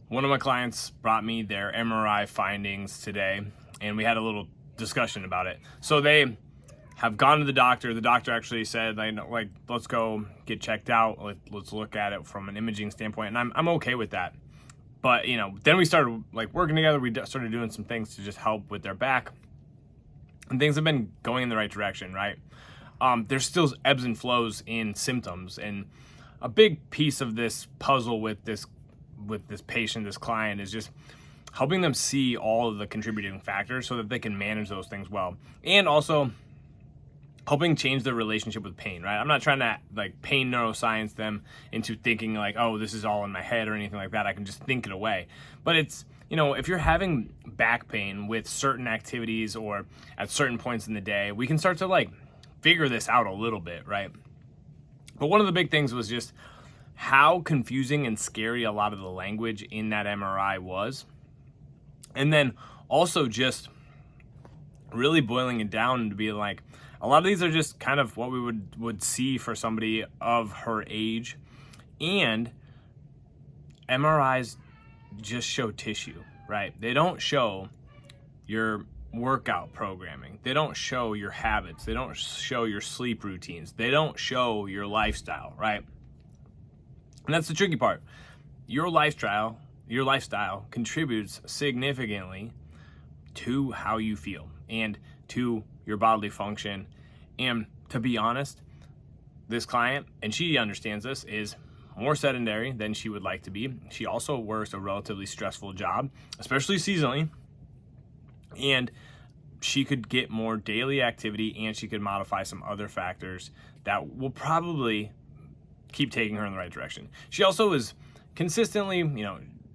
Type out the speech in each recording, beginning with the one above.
one of my clients brought me their MRI findings today, and we had a little discussion about it. So they have gone to the doctor. The doctor actually said, like, let's go get checked out. Let's look at it from an imaging standpoint, and I'm okay with that. But then we started like working together. We started doing some things to just help with their back, and things have been going in the right direction, right? There's still ebbs and flows in symptoms, and a big piece of this puzzle with this patient, this client, is just helping them see all of the contributing factors so that they can manage those things well, and also helping change their relationship with pain, right? I'm not trying to like pain neuroscience them into thinking like, oh, this is all in my head or anything like that. I can just think it away. But it's, if you're having back pain with certain activities or at certain points in the day, we can start to like figure this out a little bit, right? But one of the big things was just how confusing and scary a lot of the language in that MRI was. And then also just really boiling it down to be like, a lot of these are just kind of what we would see for somebody of her age. And MRIs just show tissue, right? They don't show your workout programming. They don't show your habits. They don't show your sleep routines. They don't show your lifestyle, right? And that's the tricky part. Your lifestyle contributes significantly to how you feel and to your bodily function. And to be honest, this client, and she understands this, is more sedentary than she would like to be. She also works a relatively stressful job, especially seasonally. And she could get more daily activity, and she could modify some other factors that will probably keep taking her in the right direction. She also is consistently,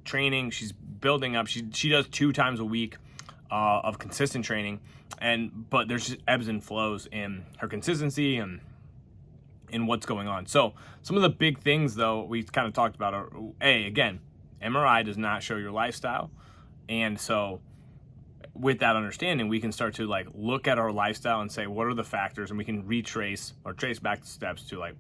training. She's building up. She does 2 times a week of consistent training, but there's just ebbs and flows in her consistency and in what's going on. So some of the big things, though, we kind of talked about are, again, MRI does not show your lifestyle. And so with that understanding, we can start to like look at our lifestyle and say, what are the factors? And we can retrace or trace back the steps to like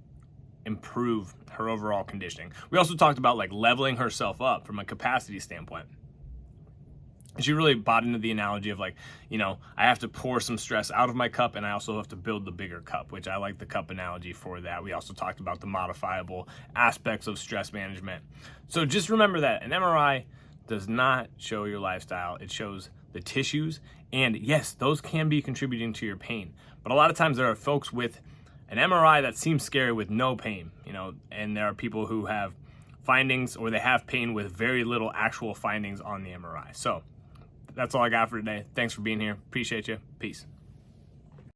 improve her overall conditioning. We also talked about like leveling herself up from a capacity standpoint. She really bought into the analogy of like, I have to pour some stress out of my cup, and I also have to build the bigger cup, which I like the cup analogy for that. We also talked about the modifiable aspects of stress management. So just remember that an MRI does not show your lifestyle. It shows the tissues, and yes, those can be contributing to your pain. But a lot of times there are folks with an MRI that seems scary with no pain, and there are people who have findings, or they have pain with very little actual findings on the MRI. So that's all I got for today. Thanks for being here. Appreciate you. Peace.